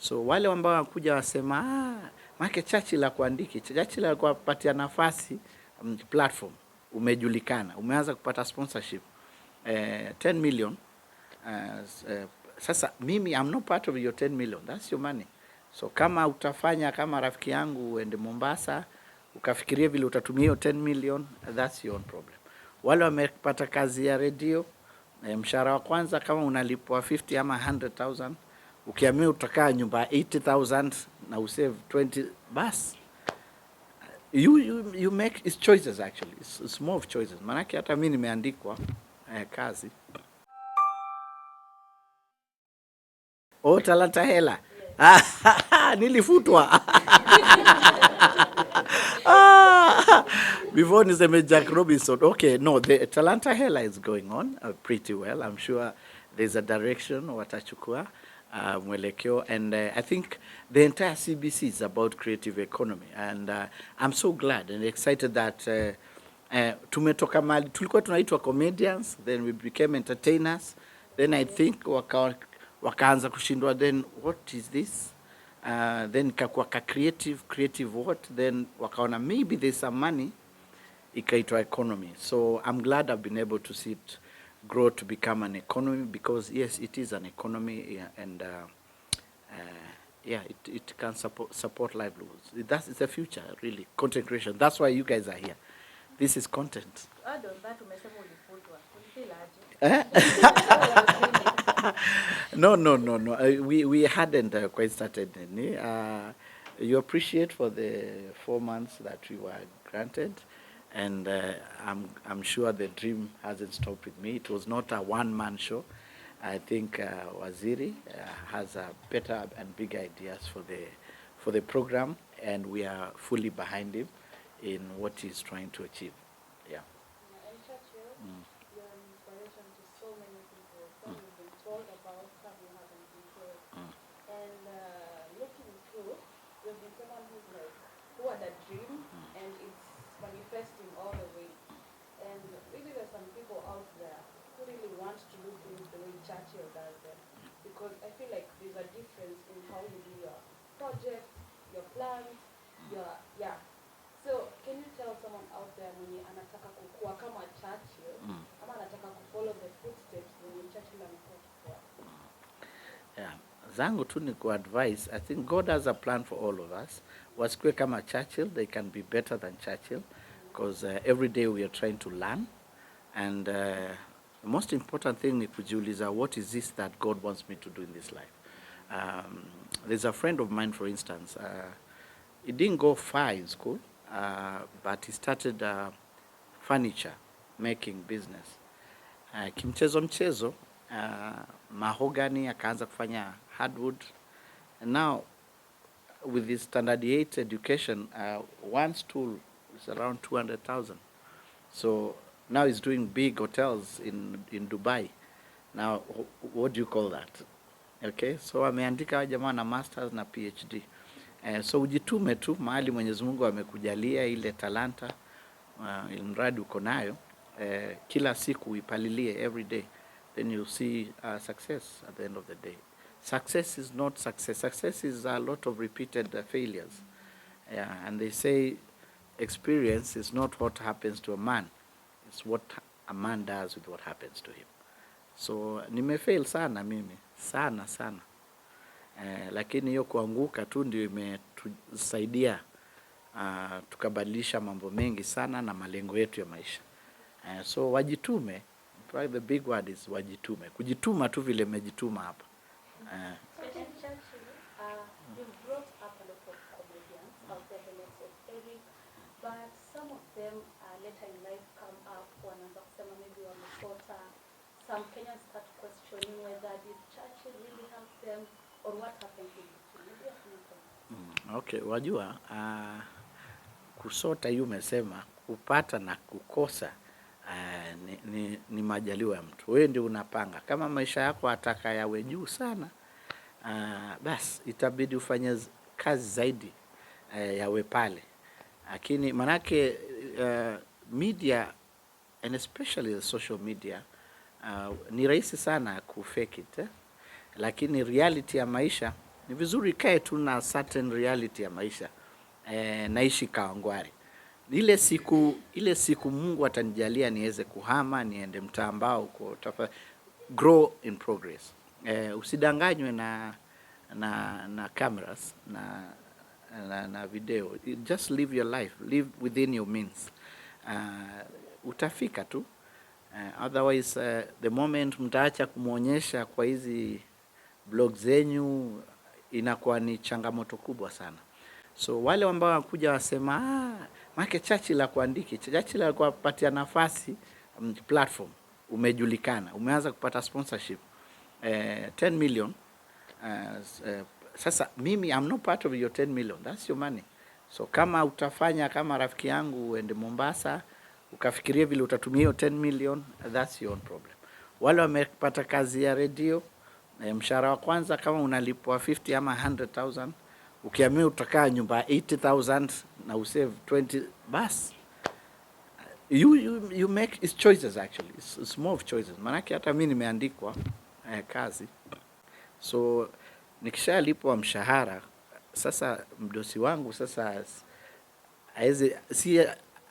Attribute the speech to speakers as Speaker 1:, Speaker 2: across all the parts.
Speaker 1: So wale ambao wanakuja wasema maana Churchill la kuandiki, Churchill alikuwa patia nafasi platform, umejulikana, umeanza kupata sponsorship 10 million. Sasa mimi I'm not part of your 10 million, that's your money. So kama utafanya kama rafiki yangu uende Mombasa ukafikiria vile utatumia hiyo 10 million, that's your own problem. Wale wamepata kazi ya radio, mshahara wa kwanza kama unalipwa 50 ama 100,000, ukiamua utakaa nyumba 80,000 na usave 20, bas you make its choices. Actually it's more of choices. Manake hata mimi nimeandikwa kazi talanta hela. Nilifutwa before niseme Jack Robinson. Okay, no, the talanta hela is going on pretty well. I'm sure there's a direction watachukua mwelekeo, and I think the entire CBC is about creative economy, and I'm so glad and excited that tumetoka mali tulikuwa tunaitwa comedians, then we became entertainers, then I think wakaanza kushindwa, then what is this, then ikakuwa creative what, then wakaona maybe there's some money, ikaitwa economy. So I'm glad I've been able to see it grow to become an economy, because yes, it is an economy, and yeah, it can support livelihoods. It's the future, really, content creation. That's why you guys are here. This is content. No. We hadn't quite started any. You appreciate for the 4 months that we were granted, and I'm sure the dream hasn't stopped with me. It was not a one-man show. I think Waziri has a better and bigger ideas for the program, and we are fully behind him in what he's trying to achieve. Yeah.
Speaker 2: And Churchill, you're an inspiration to so many people. Some you've been told about, some you haven't been told. And looking through, you've been someone who had a dream, and it's manifesting all the way. And really there's some people out there who really want to do things the way Churchill does them. Because I feel like there's a difference in how you do your projects, your plans, yeah. So can you tell someone out there mwenye anataka kukua kama Churchill, ama anataka kufollow the footsteps when Churchill amekuwa?
Speaker 1: Yeah, zangu tu ni advice. I think God has a plan for all of us. Wasikue kama Churchill, they can be better than Churchill, because every day we are trying to learn, and the most important thing ni kujiuliza, what is this that God wants me to do in this life? There's a friend of mine, for instance, he didn't go far in school, but he started furniture making business. Mchezo mahogany, akaanza kufanya hardwood, and now with his standard 8 education, one stool is around 200,000. So now he's doing big hotels in Dubai. Now what do you call that? Okay, so ameandika jamaa na masters na PhD. So ujitume tu mahali Mwenyezi Mungu amekujalia ile talanta, mradi uko nayo, kila siku ipalilie every day, then you see success at the end of the day. Success is not success. Success is a lot of repeated failures. And they say experience is not what happens to a man, it's what a man does with what happens to him. So nimefail sana mimi, sana. Lakini hiyo kuanguka tu ndio imetusaidia tukabadilisha mambo mengi sana na malengo yetu ya maisha. So wajitume, probably the big word is wajitume. Kujituma tu vile mmejituma hapa.
Speaker 2: You've brought up a lot of comedians out there, the likes of Eric, but some of them later in life come up, wanaanza kusema maybe wamesota. Some Kenyans start questioning whether did Churchill really help them, or what happened in between.
Speaker 1: Okay, wajua kusota hiyo umesema, kupata na kukosa ni majaliwa ya mtu. Wewe ndio unapanga. Kama maisha yako ataka yawe juu sana, bas itabidi ufanye kazi zaidi yawe pale. Lakini manake media, and especially the social media, ni rahisi sana kufake it, lakini reality ya maisha Ni vizuri kae tu na certain reality ya maisha. Naishi Kawangware. Ile siku Mungu atanijalia niweze kuhama niende mtaa ambao uko grow in progress. Usidanganywe na cameras na video. Just live your life, live within your means. Utafika tu. Otherwise the moment mtaacha kumuonyesha kwa hizi blog zenyu inakuwa ni changamoto kubwa sana. So wale ambao wanakuja wasema maana Churchill akuandiki. Churchill alikuwa patia nafasi platform, umejulikana, umeanza kupata sponsorship 10 million. Sasa mimi I'm not part of your 10 million, that's your money. So kama utafanya kama rafiki yangu uende Mombasa ukafikiria vile utatumia hiyo 10 million, that's your own problem. Wale wamepata kazi ya radio, mshahara wa kwanza kama unalipwa 50 ama 100,000, ukiamua utakaa nyumba 80,000 na usave 20, bas you make its choices. Actually it's more of choices. Manake hata mimi nimeandikwa kazi, so nikishalipwa mshahara sasa mdosi wangu sasa si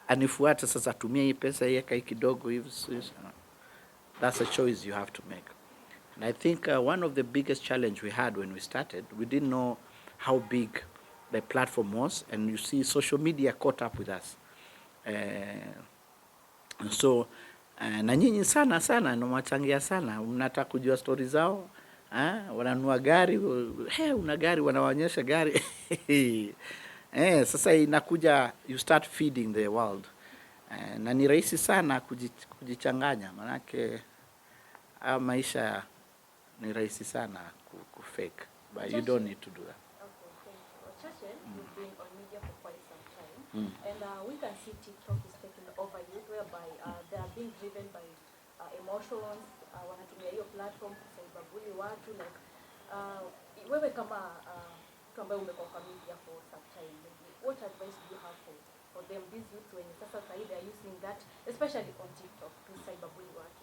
Speaker 1: anifuate sasa tumia hii pesa yeka hii kidogo hivi. That's a choice you have to make. And I think one of the biggest challenge we had when we started, we didn't know how big the platform was, and you see social media caught up with us. So na nyinyi sana mwachangia sana, mnataka kujua story zao. Wananua gari, una gari, wanawaonyesha gari. Sasa inakuja, you start feeding the world. Na ni rahisi sana kujichanganya, manake maisha ni rahisi sana kufake, but you don't need to do that.
Speaker 2: Okay, thank you. Churchill, you've been on media for quite some time, and we can see TikTok is taking over you, whereby they are being driven by emotions. Wanatumia hiyo platform kusaibabuli watu, like wewe kama mtu ambaye umekuwa kwa media for some time, what advice do you have for them, these youth, when sasa they are using that, especially on TikTok, to cyberbully watu?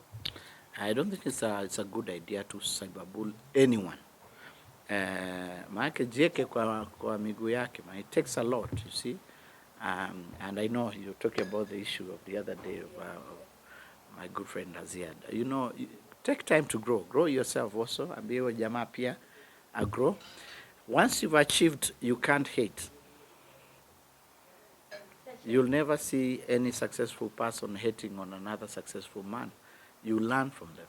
Speaker 1: I don't think it's a good idea to cyberbully anyone. Maana jieke kwa miguu yake, it takes a lot, you see. And I know you're talking about the issue of the other day of my good friend Aziad. You know, take time to grow yourself also. Ambiwe jamaa pia grow. Once you've achieved, you can't hate. You'll never see any successful person hating on another successful man. You learn from them.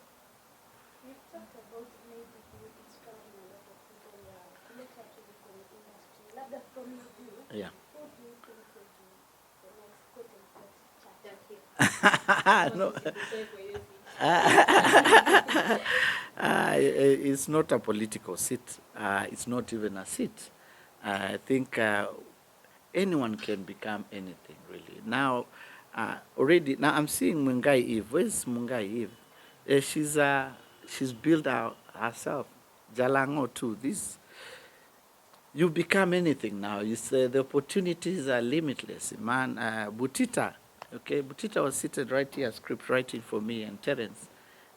Speaker 2: You've talked about maybe you inspiring a lot of people connected to the film industry. Labda from your view,
Speaker 1: Yeah.
Speaker 2: who do you think will be the next quote-unquote
Speaker 1: No. It's not a political seat. It's not even a seat. I think anyone can become anything, really. Now, already, now I'm seeing Mungai Eve. Where's Mungai Eve? She's built herself. Jalango too. You become anything now. The opportunities are limitless. Man, Butita. Okay, Butita was seated right here, script writing for me and Terence.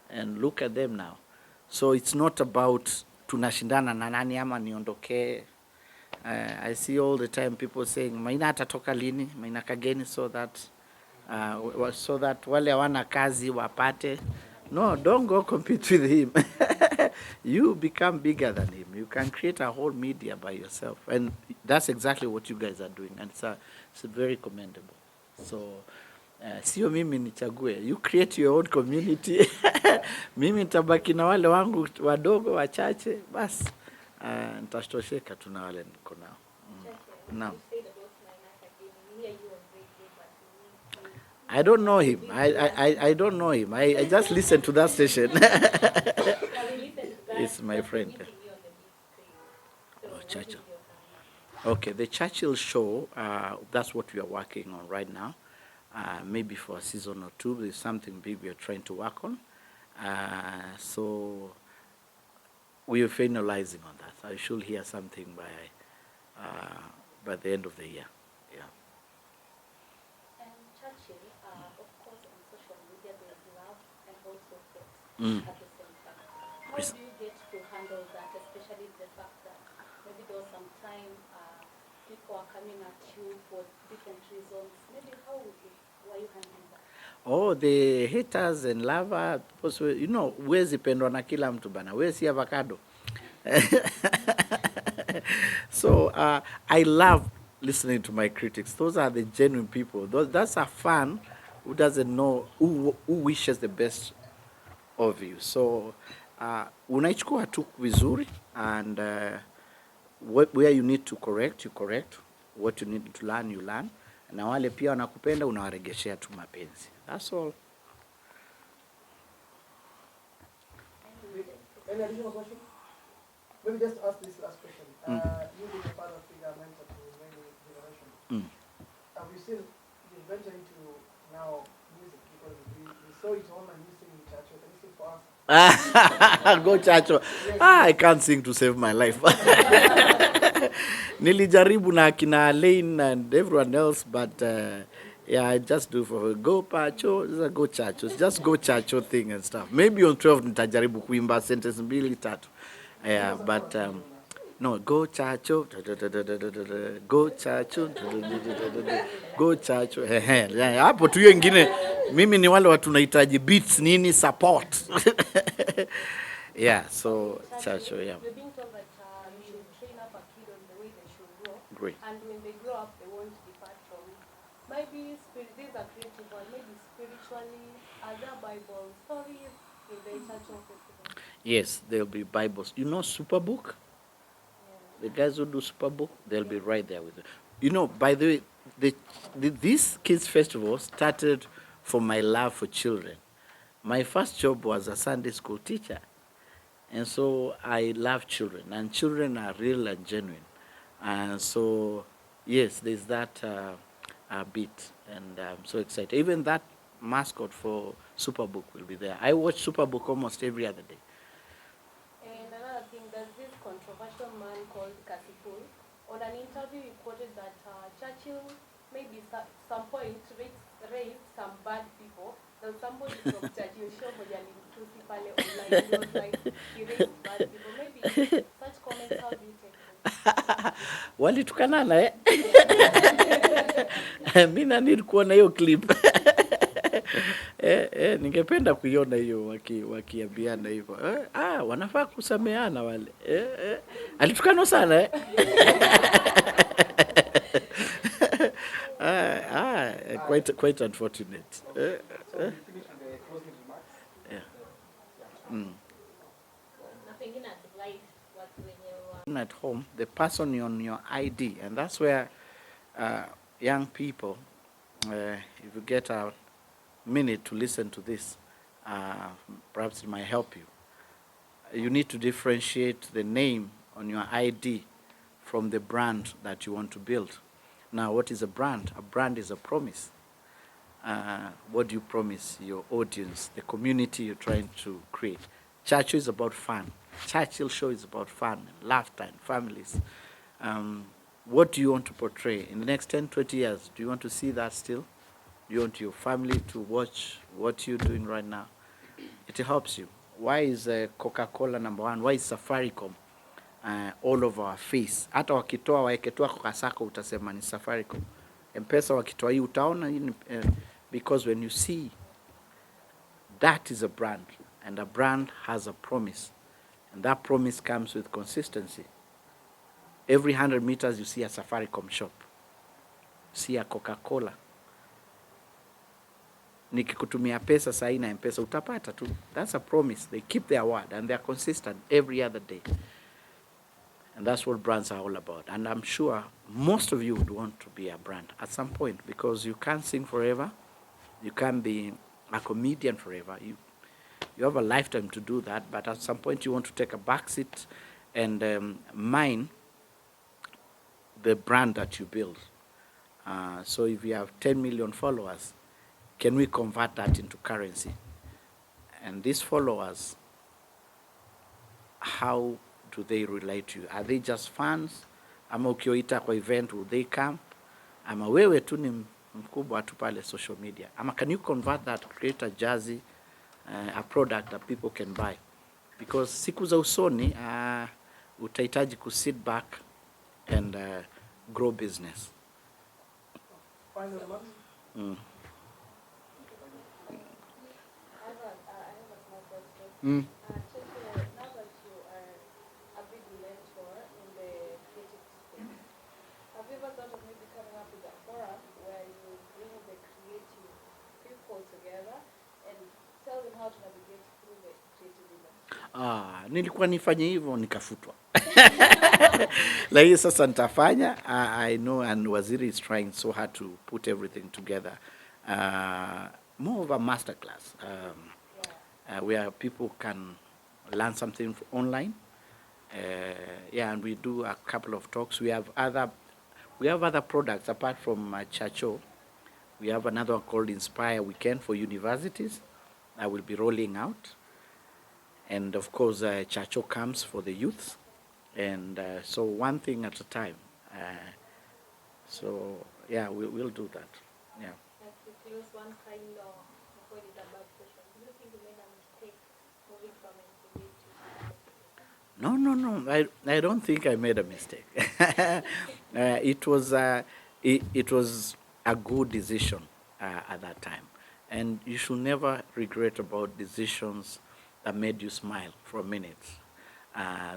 Speaker 1: And look at them now. So it's not about tunashindana na nani ama niondoke. I see all the time people saying Maina atatoka lini, Maina Kageni, so that wale hawana kazi wapate. No, don't go compete with him. You become bigger than him. You can create a whole media by yourself, and that's exactly what you guys are doing, and it's very commendable. So sio mimi nichague, you create your own community. Mimi nitabaki na wale wangu wadogo wachache, bas nitashtosheka tu na wale niko nao. Naam. I don't know him. I don't know him. I just listen to that station. It's my friend. Oh, Churchill. Okay, the Churchill show, that's what we are working on right now. Maybe for a season or two, there's something big we are trying to work on. So we are finalizing on that. I should hear something by the end of the year. Yeah.
Speaker 2: And Churchill, of course, on social media there is love and also hate at the same time. How do you get to handle that, especially the fact that maybe there was some time people are coming at you for different reasons. Maybe how were you handling that?
Speaker 1: Oh, the haters and lovers, you know, huwezi pendwa na kila mtu bana. Wewe si avocado. So I love listening to my critics. Those are the genuine people. That's a fan who doesn't know, who wishes the best of you. So unaichukua tu vizuri, and where you need to correct, you correct. What you need to learn, you learn. Na wale pia wanakupenda unawaregeshea tu mapenzi. That's all.
Speaker 3: Any additional question? Maybe just ask this last question. You being a father figure, mentor to many generations. Have you seen you venture into now music, because we saw it on and you sing in church? Can you sing for us?
Speaker 1: Go Churchill. I can't sing to save my life. Nilijaribu na kina Lane and everyone else, but yeah, I just do for go Pacho, go Churchill. Just go Churchill thing and stuff. Maybe on 12 nitajaribu kuimba sentence mbili tatu. Yeah, but no, go Churchill, go Churchill, go Churchill. Hapo tu hiyo ingine, mimi ni wale watu nahitaji beats nini support. Yeah, so Churchill, yeah.
Speaker 2: You're being told that you should train up a kid on the way they should grow.
Speaker 1: Great.
Speaker 2: And when they grow up, they won't depart from it. Maybe these are creative ones. Maybe spiritually, are there Bible stories in the Churchill festival?
Speaker 1: Yes, there'll be Bibles. You know Superbook? The guys who do Superbook, they'll be right there with you. You know, by the way, this kids festival started from my love for children. My first job was a Sunday school teacher. And so I love children, and children are real and genuine. And so, yes, there's that bit, and I'm so excited. Even that mascot for Superbook will be there. I watch Superbook almost every other day.
Speaker 2: And another thing, there's this controversial man called Kasipul. On an interview, he quoted that Churchill maybe some point raised some bad people. Then somebody from Churchill show Mojalimtusi pale online. He was like, he raised bad people. Maybe such comments, how do you take them?
Speaker 1: Walitukanana mimi na need kuona hiyo clip. Ningependa kuiona hiyo wakiambiana hivyo. Wanafaa kusameana wale. Alitukana sana quite unfortunate.
Speaker 3: So we finish with the closing remarks.
Speaker 1: Yeah.
Speaker 2: At
Speaker 1: At home, the person on your ID, and that's where young people, if you get a minute to listen to this, perhaps it might help you. You need to differentiate the name on your ID from the brand that you want to build. Now, what is a brand? A brand is a promise. What do you promise your audience, the community you're trying to create? Churchill is about fun. Churchill show is about fun, and laughter, and families. What do you want to portray? In the next 10, 20 years, do you want to see that still? Do you want your family to watch what you're doing right now? It helps you. Why is Coca-Cola number one? Why is Safaricom all over our face? Hata wakitoa waeketoa Coca-Cola utasema ni Safaricom. M-Pesa wakitoa hii utaona because when you see, that is a brand, and a brand has a promise, and that promise comes with consistency. Every 100 meters you see a Safaricom shop, see a Coca-Cola. Nikikutumia pesa sahi na M-Pesa utapata tu. That's a promise. They keep their word, and they're consistent every other day. And that's what brands are all about. And I'm sure most of you would want to be a brand at some point, because you can't sing forever. You can't be a comedian forever. You have a lifetime to do that, but at some point you want to take a back seat and mine the brand that you build. So if you have 10 million followers, can we convert that into currency? And these followers, how do they relate to you? Are they just fans? Ama ukioita kwa event, will they come? Ama wewe tu ni mkubwa tu pale social media? Ama can you convert that, create a jersey, a product that people can buy? Because siku za usoni, utahitaji sit back and grow business.
Speaker 3: Final remarks?
Speaker 2: I have a small question. Churchill, now that you are a big mentor in the creative space, have you ever thought of maybe coming up with a forum where you bring the creative people together and tell them how to navigate through the creative industry?
Speaker 1: Nilikuwa nifanye hivyo nikafutwa. Lakini sasa nitafanya. I know, and Waziri is trying so hard to put everything together. More of a masterclass. Where people can learn something online. And we do a couple of talks. We have other products apart from Churchill. We have another one called Inspire Weekend for universities that will be rolling out. And of course, Churchill comes for the youth. And so one thing at a time. We'll do that. Yeah.
Speaker 2: As we close, one final before it is a bad question. Do you think you made a mistake moving from NCB to
Speaker 1: No. I don't think I made a mistake. It was a good decision at that time, and you should never regret about decisions that made you smile for a minute.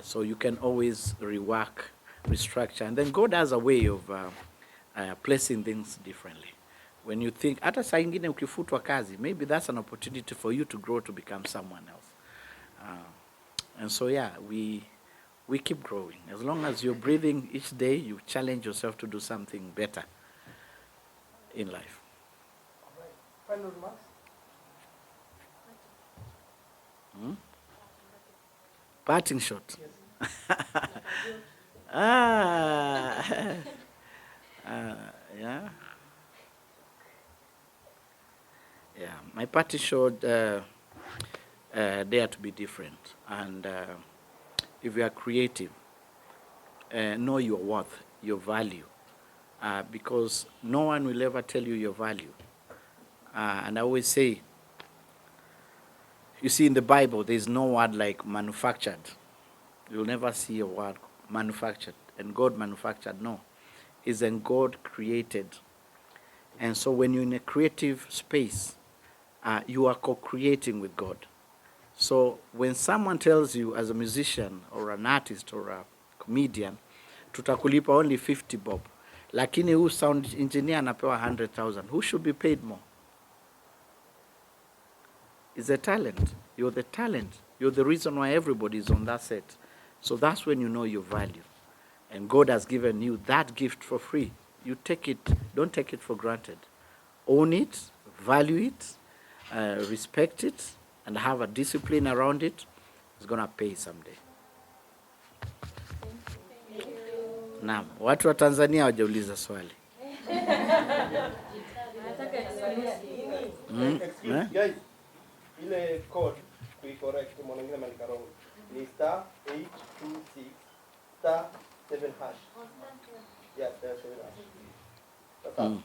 Speaker 1: So you can always rework, restructure, and then God has a way of placing things differently. When you think, hata saa ingine ukifutwa kazi, maybe that's an opportunity for you to grow to become someone else. And so we keep growing. As long as you're breathing each day, you challenge yourself to do something better in life.
Speaker 3: All right. Final remarks?
Speaker 1: Parting shot.
Speaker 3: Yes.
Speaker 1: Yeah. My parting shot, dare to be different. And if you are creative, know your worth, your value. Because no one will ever tell you your value. And I always say, you see, in the Bible, there's no word like manufactured. You'll never see a word manufactured. And God manufactured, no. It's in God created. And so when you're in a creative space, you are co-creating with God. So when someone tells you as a musician or an artist or a comedian, tutakulipa only 50 bob. Lakini who sound engineer anapewa 100,000. Who should be paid more? It's a talent. You're the talent. You're the reason why everybody is on that set. So that's when you know your value. And God has given you that gift for free. You take it, don't take it for granted. Own it, value it, respect it, and have a discipline around it. It's going to pay someday. Naam, watu wa Tanzania hawajauliza swali.
Speaker 4: Excuse, guys. Ile code correct mwana ngine maandika wrong. Ni *826 *7#. Yeah, that's it. That's all.